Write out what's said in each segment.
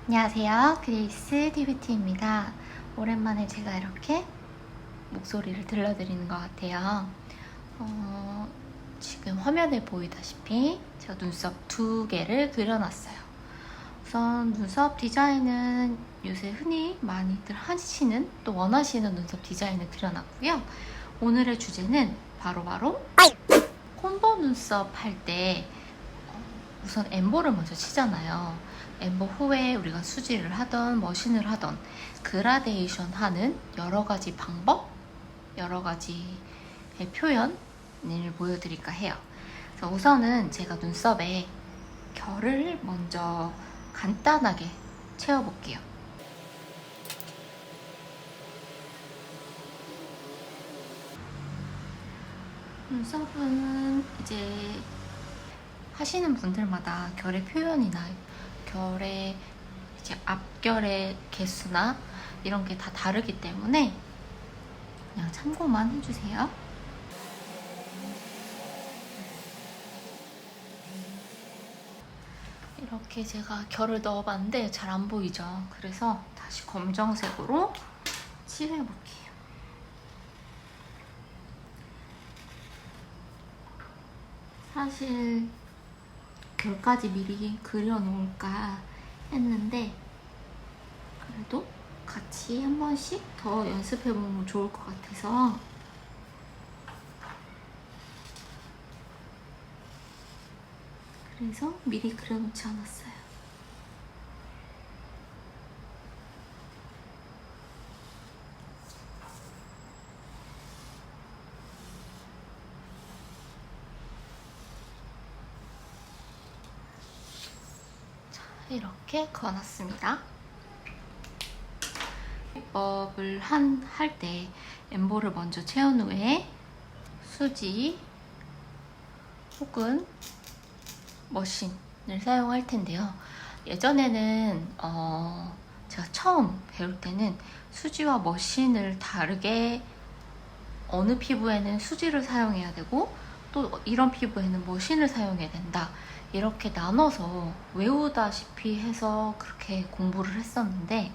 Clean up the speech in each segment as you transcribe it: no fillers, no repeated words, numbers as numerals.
안녕하세요. 그레이스 TVT입니다. 오랜만에 제가 이렇게 목소리를 들려드리는 것 같아요. 지금 화면에 보이다시피 제가 눈썹 2개를 그려놨어요. 우선 눈썹 디자인은 요새 흔히 많이들 하시는 또 원하시는 눈썹 디자인을 그려놨고요. 오늘의 주제는 바로 콤보 눈썹 할 때 우선 엠보를 먼저 치잖아요. 엠보 후에 우리가 수지를 하던 머신을 하던 그라데이션 하는 여러 가지 방법, 여러 가지의 표현을 보여드릴까 해요. 그래서 우선은 제가 눈썹에 결을 먼저 간단하게 채워볼게요. 눈썹은 이제 하시는 분들마다 결의 표현이나 결의 이제 앞결의 개수나 이런 게 다 다르기 때문에 그냥 참고만 해주세요. 이렇게 제가 결을 넣어봤는데 잘 안 보이죠? 그래서 다시 검정색으로 칠해볼게요. 사실 결까지 미리 그려놓을까 했는데 그래도 같이 한 번씩 더 연습해보면 좋을 것 같아서 그래서 미리 그려놓지 않았어요. 이렇게 그어놨습니다. 비법을 할 때 엠보를 먼저 채운 후에 수지 혹은 머신을 사용할 텐데요. 예전에는 제가 처음 배울 때는 수지와 머신을 다르게 어느 피부에는 수지를 사용해야 되고 또 이런 피부에는 머신을 사용해야 된다 이렇게 나눠서 외우다시피 해서 그렇게 공부를 했었는데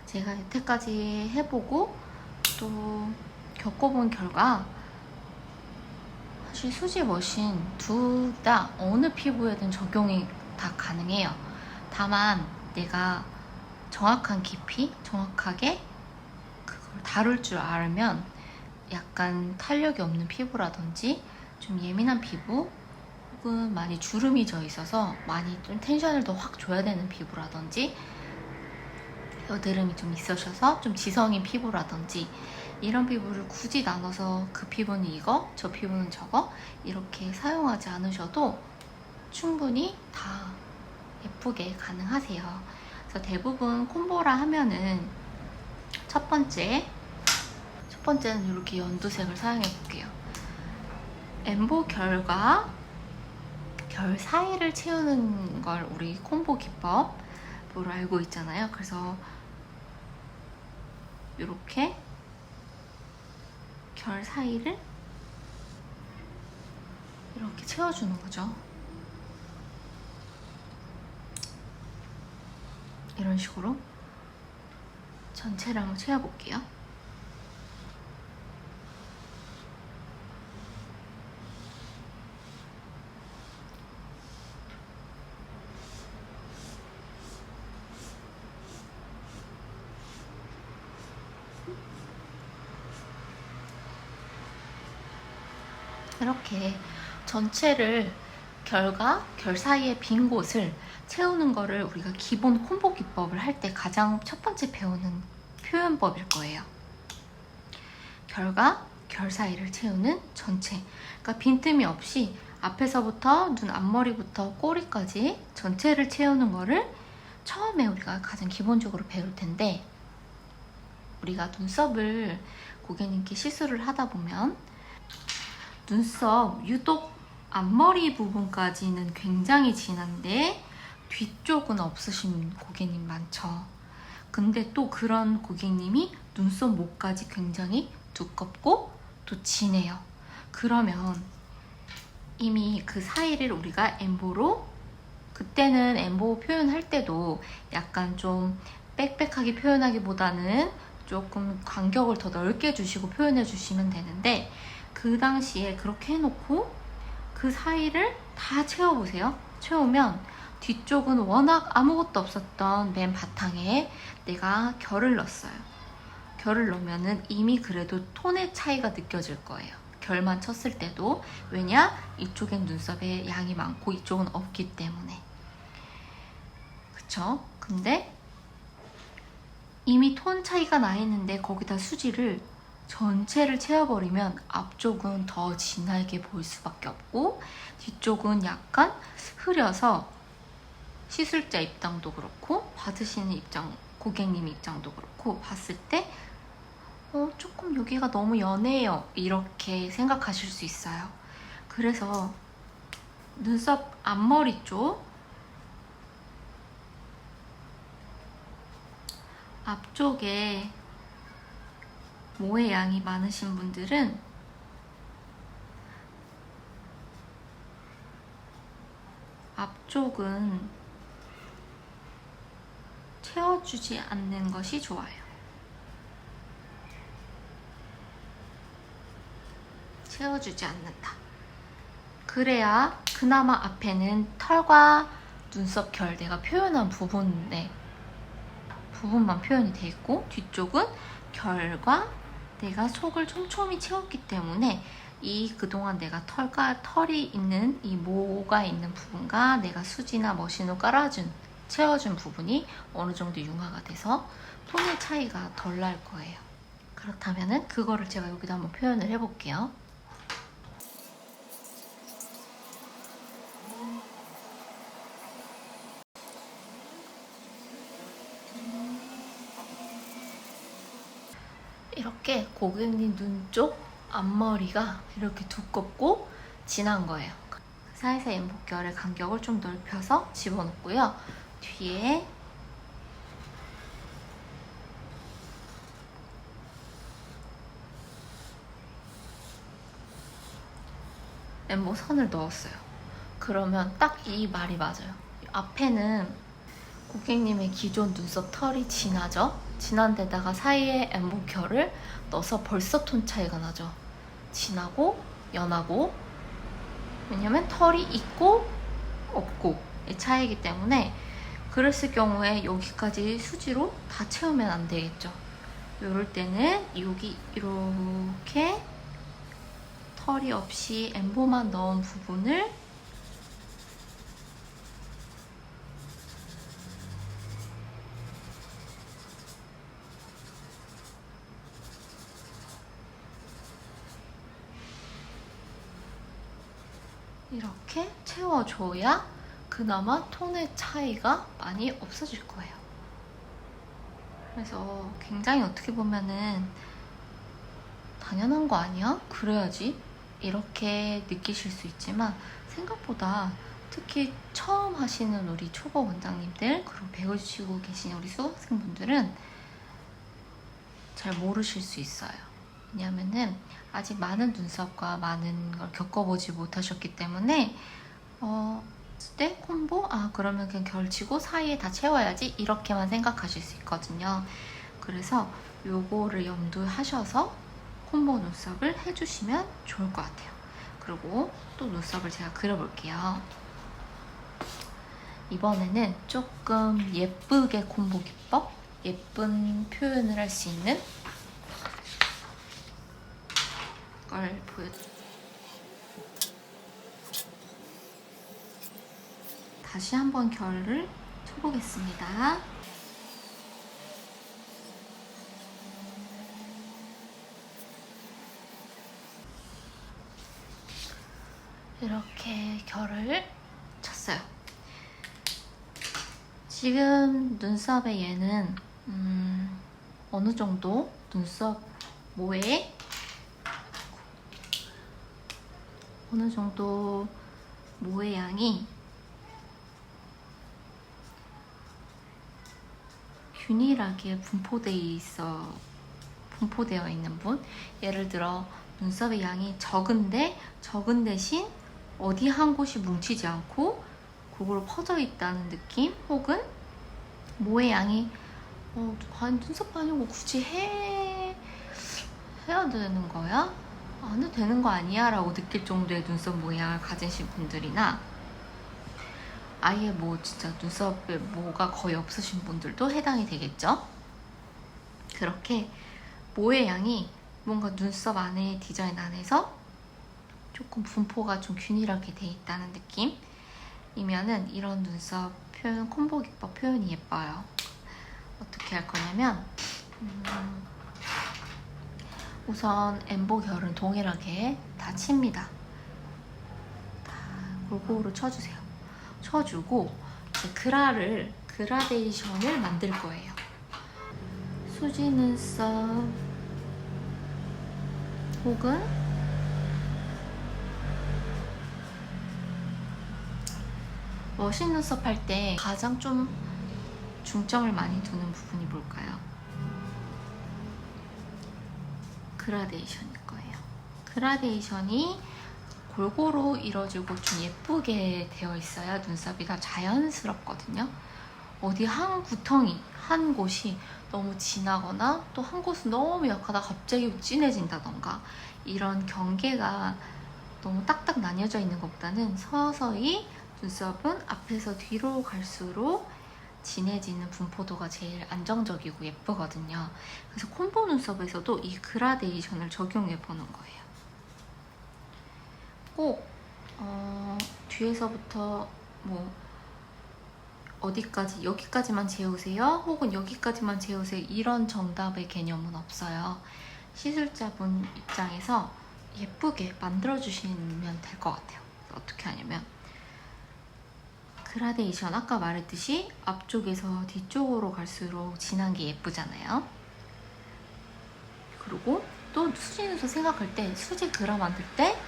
제가 여태까지 해보고 또 겪어본 결과 사실 수지, 머신 둘 다 어느 피부에든 적용이 다 가능해요. 다만 내가 정확한 깊이, 정확하게 그걸 다룰 줄 알면 약간 탄력이 없는 피부라든지 좀 예민한 피부 혹은 많이 주름이 져 있어서 많이 좀 텐션을 더 확 줘야 되는 피부라든지 여드름이 좀 있으셔서 좀 지성인 피부라든지 이런 피부를 굳이 나눠서 그 피부는 이거, 저 피부는 저거 이렇게 사용하지 않으셔도 충분히 다 예쁘게 가능하세요. 그래서 대부분 콤보라 하면은 첫 번째는 이렇게 연두색을 사용해 볼게요. 엠보 결과 결 사이를 채우는 걸 우리 콤보 기법으로 알고 있잖아요. 그래서 이렇게 결 사이를 이렇게 채워주는 거죠. 이런 식으로 전체를 한번 채워볼게요. 이렇게 전체를 결과 결 사이의 빈 곳을 채우는 거를 우리가 기본 콤보 기법을 할 때 가장 첫 번째 배우는 표현법일 거예요. 결과 결 사이를 채우는 전체. 그러니까 빈틈이 없이 앞에서부터 눈 앞머리부터 꼬리까지 전체를 채우는 거를 처음에 우리가 가장 기본적으로 배울 텐데 우리가 눈썹을 고객님께 시술을 하다 보면 눈썹 유독 앞머리 부분까지는 굉장히 진한데 뒤쪽은 없으신 고객님 많죠. 근데 또 그런 고객님이 눈썹 목까지 굉장히 두껍고 또 진해요. 그러면 이미 그 사이를 우리가 엠보로 그때는 엠보 표현할 때도 약간 좀 빽빽하게 표현하기보다는 조금 간격을 더 넓게 주시고 표현해 주시면 되는데, 그 당시에 그렇게 해놓고 그 사이를 다 채워보세요. 채우면 뒤쪽은 워낙 아무것도 없었던 맨 바탕에 내가 결을 넣었어요. 결을 넣으면은 이미 그래도 톤의 차이가 느껴질 거예요. 결만 쳤을 때도. 왜냐? 이쪽엔 눈썹에 양이 많고 이쪽은 없기 때문에. 그쵸? 근데 이미 톤 차이가 나 있는데 거기다 수지를 전체를 채워버리면 앞쪽은 더 진하게 보일 수밖에 없고 뒤쪽은 약간 흐려서 시술자 입장도 그렇고 받으시는 입장, 고객님 입장도 그렇고 봤을 때 조금 여기가 너무 연해요 이렇게 생각하실 수 있어요. 그래서 눈썹 앞머리 쪽 앞쪽에 모의 양이 많으신 분들은 앞쪽은 채워주지 않는 것이 좋아요. 채워주지 않는다. 그래야 그나마 앞에는 털과 눈썹 결 내가 표현한 부분만 표현이 돼 있고 뒤쪽은 결과 내가 속을 촘촘히 채웠기 때문에 그동안 내가 털이 있는 이 모가 있는 부분과 내가 수지나 머신으로 채워준 부분이 어느 정도 융화가 돼서 톤의 차이가 덜 날 거예요. 그렇다면은 그거를 제가 여기다 한번 표현을 해볼게요. 이렇게 고객님 눈 쪽 앞머리가 이렇게 두껍고 진한 거예요. 그 사이사이 엠보결의 간격을 좀 넓혀서 집어넣고요. 뒤에 엠보 선을 넣었어요. 그러면 딱 이 말이 맞아요. 앞에는 고객님의 기존 눈썹 털이 진하죠? 진한 데다가 사이에 엠보 결을 넣어서 벌써 톤 차이가 나죠. 진하고 연하고, 왜냐면 털이 있고 없고 의 차이이기 때문에 그랬을 경우에 여기까지 수지로 다 채우면 안 되겠죠. 이럴 때는 여기 이렇게 털이 없이 엠보만 넣은 부분을 이렇게 채워줘야 그나마 톤의 차이가 많이 없어질 거예요. 그래서 굉장히 어떻게 보면은 당연한 거 아니야? 그래야지 이렇게 느끼실 수 있지만 생각보다 특히 처음 하시는 우리 초보 원장님들, 그리고 배우시고 계신 우리 수강생분들은 잘 모르실 수 있어요. 왜냐면은 아직 많은 눈썹과 많은 걸 겪어보지 못하셨기 때문에 때 콤보? 그러면 그냥 결치고 사이에 다 채워야지 이렇게만 생각하실 수 있거든요. 그래서 요거를 염두하셔서 콤보 눈썹을 해주시면 좋을 것 같아요. 그리고 또 눈썹을 제가 그려볼게요. 이번에는 조금 예쁘게 콤보 기법, 예쁜 표현을 할 수 있는 걸 보여드릴게요. 다시 한번 결을 쳐보겠습니다. 이렇게 결을 쳤어요. 지금 눈썹의 얘는 어느 정도 눈썹 모에 어느 정도 모의 양이 균일하게 분포되어 있는 분, 예를 들어 눈썹의 양이 적은 대신 어디 한 곳이 뭉치지 않고 골고루 퍼져 있다는 느낌, 혹은 모의 양이 아니 눈썹 아니고 굳이 해야 되는 거야? 안 해도 되는 거 아니야? 라고 느낄 정도의 눈썹 모양을 가지신 분들이나, 아예 뭐 진짜 눈썹에 뭐가 거의 없으신 분들도 해당이 되겠죠? 그렇게 모의 양이 뭔가 눈썹 안에 디자인 안에서 조금 분포가 좀 균일하게 돼 있다는 느낌이면은 이런 눈썹 표현, 콤보 기법 표현이 예뻐요. 어떻게 할 거냐면 우선 엠보 결은 동일하게 다 칩니다. 다 골고루 쳐주세요. 쳐주고 이제 그라데이션을 만들 거예요. 수지 눈썹 혹은 멋있는 눈썹 할 때 가장 좀 중점을 많이 두는 부분이 뭘까요? 그라데이션일 거예요. 그라데이션이 골고루 이루어지고 좀 예쁘게 되어 있어야 눈썹이 더 자연스럽거든요. 어디 한 구덩이, 한 곳이 너무 진하거나 또 한 곳은 너무 약하다 갑자기 진해진다던가 이런 경계가 너무 딱딱 나뉘어져 있는 것보다는 서서히 눈썹은 앞에서 뒤로 갈수록 진해지는 분포도가 제일 안정적이고 예쁘거든요. 그래서 콤보 눈썹에서도 이 그라데이션을 적용해 보는 거예요. 꼭 뒤에서부터 뭐 어디까지, 여기까지만 재우세요 혹은 여기까지만 재우세요 이런 정답의 개념은 없어요. 시술자분 입장에서 예쁘게 만들어주시면 될 것 같아요. 어떻게 하냐면 그라데이션 아까 말했듯이 앞쪽에서 뒤쪽으로 갈수록 진한 게 예쁘잖아요. 그리고 또 수지 눈썹 생각할 때, 수지 그라 만들 때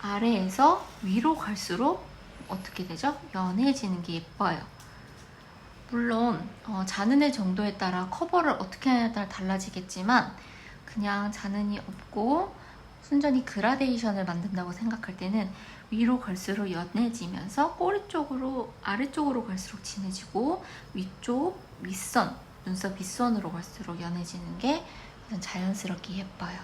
아래에서 위로 갈수록 어떻게 되죠? 연해지는 게 예뻐요. 물론 자는의 정도에 따라 커버를 어떻게 하냐에 따라 달라지겠지만 그냥 자는이 없고 순전히 그라데이션을 만든다고 생각할 때는 위로 갈수록 연해지면서 꼬리 쪽으로, 아래쪽으로 갈수록 진해지고 위쪽, 윗선, 눈썹 윗선으로 갈수록 연해지는 게 자연스럽게 예뻐요.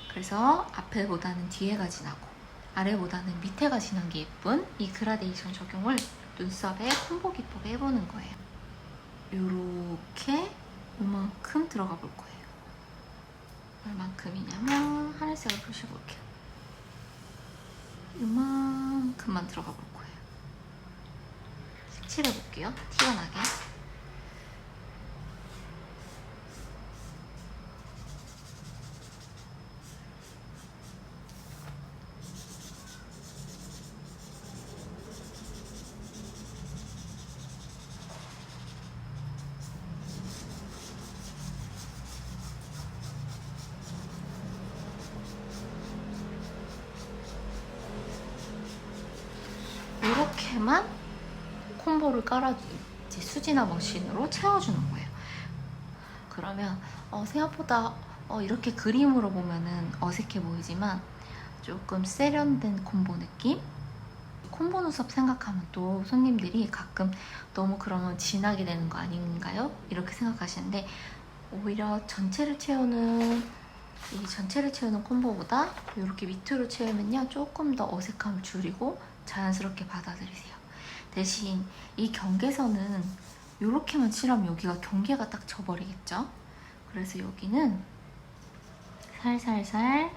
그래서 앞에보다는 뒤에가 진하고 아래보다는 밑에가 진한 게 예쁜 이 그라데이션 적용을 눈썹에 콤보 기법에 해보는 거예요. 요렇게 요만큼 들어가 볼 거예요. 얼만큼이냐면 하늘색을 표시해볼게요. 요만큼만 들어가 볼 거예요. 색칠해볼게요. 티가 나게. 이렇게만 콤보를 깔아 이제 수지나 머신으로 채워주는 거예요. 그러면 생각보다 이렇게 그림으로 보면은 어색해 보이지만 조금 세련된 콤보 느낌? 콤보 눈썹 생각하면 또 손님들이 가끔 너무 그러면 진하게 되는 거 아닌가요? 이렇게 생각하시는데 오히려 전체를 채우는 콤보보다 이렇게 밑으로 채우면요 조금 더 어색함을 줄이고 자연스럽게 받아들이세요. 대신 이 경계선은 이렇게만 칠하면 여기가 경계가 딱 져버리겠죠? 그래서 여기는 살살살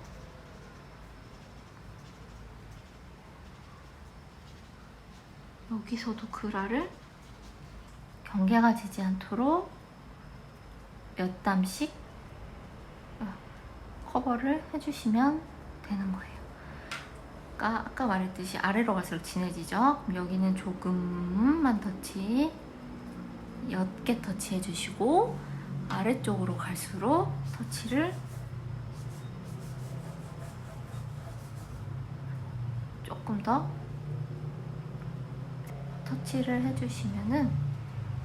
여기서도 그라를 경계가 지지 않도록 몇 담씩 커버를 해주시면 되는 거예요. 아까 말했듯이 아래로 갈수록 진해지죠? 그럼 여기는 조금만 터치, 옅게 터치 해주시고 아래쪽으로 갈수록 터치를 조금 더 터치를 해주시면은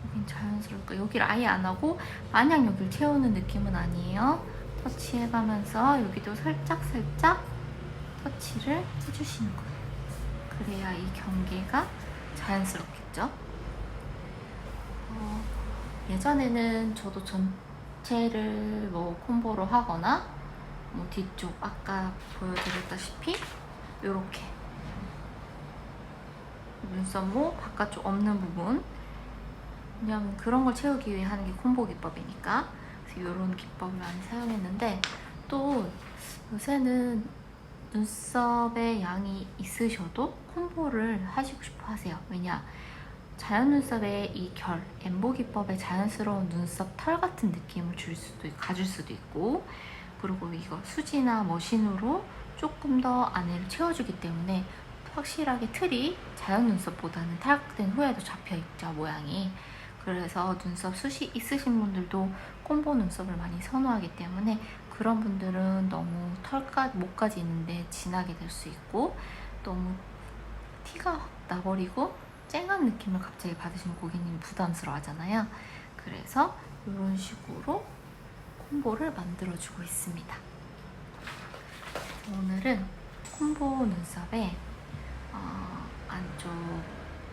여긴 자연스럽고 여기를 아예 안 하고 마냥 여기를 채우는 느낌은 아니에요. 터치해가면서 여기도 살짝살짝 터치를 해주시는 거예요. 그래야 이 경계가 자연스럽겠죠. 예전에는 저도 전체를 뭐 콤보로 하거나 뭐 뒤쪽 아까 보여드렸다시피 이렇게 눈썹모 바깥쪽 없는 부분, 왜냐면 그런 걸 채우기 위해 하는 게 콤보 기법이니까. 그래서 이런 기법을 많이 사용했는데, 또 요새는 눈썹에 양이 있으셔도 콤보를 하시고 싶어 하세요. 왜냐, 자연 눈썹의 이 결, 엠보 기법의 자연스러운 눈썹 털 같은 느낌을 가줄 수도 있고, 그리고 이거 수지나 머신으로 조금 더 안에를 채워주기 때문에 확실하게 틀이 자연 눈썹보다는 탈각된 후에도 잡혀있죠, 모양이. 그래서 눈썹 숱이 있으신 분들도 콤보 눈썹을 많이 선호하기 때문에 그런 분들은 너무 목까지 있는데 진하게 될 수 있고, 너무 티가 확 나버리고 쨍한 느낌을 갑자기 받으시면 고객님이 부담스러워 하잖아요. 그래서 이런 식으로 콤보를 만들어주고 있습니다. 오늘은 콤보 눈썹에 안쪽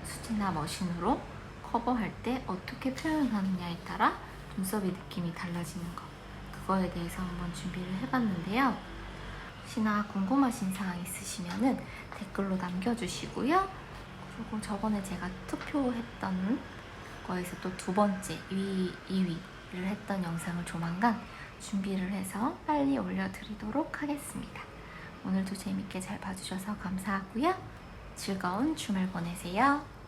수지나 머신으로 커버할 때 어떻게 표현하느냐에 따라 눈썹의 느낌이 달라지는 거, 그거에 대해서 한번 준비를 해봤는데요. 혹시나 궁금하신 사항 있으시면 댓글로 남겨주시고요. 그리고 저번에 제가 투표했던 거에서 또 두 번째 2위를 했던 영상을 조만간 준비를 해서 빨리 올려드리도록 하겠습니다. 오늘도 재밌게 잘 봐주셔서 감사하고요. 즐거운 주말 보내세요.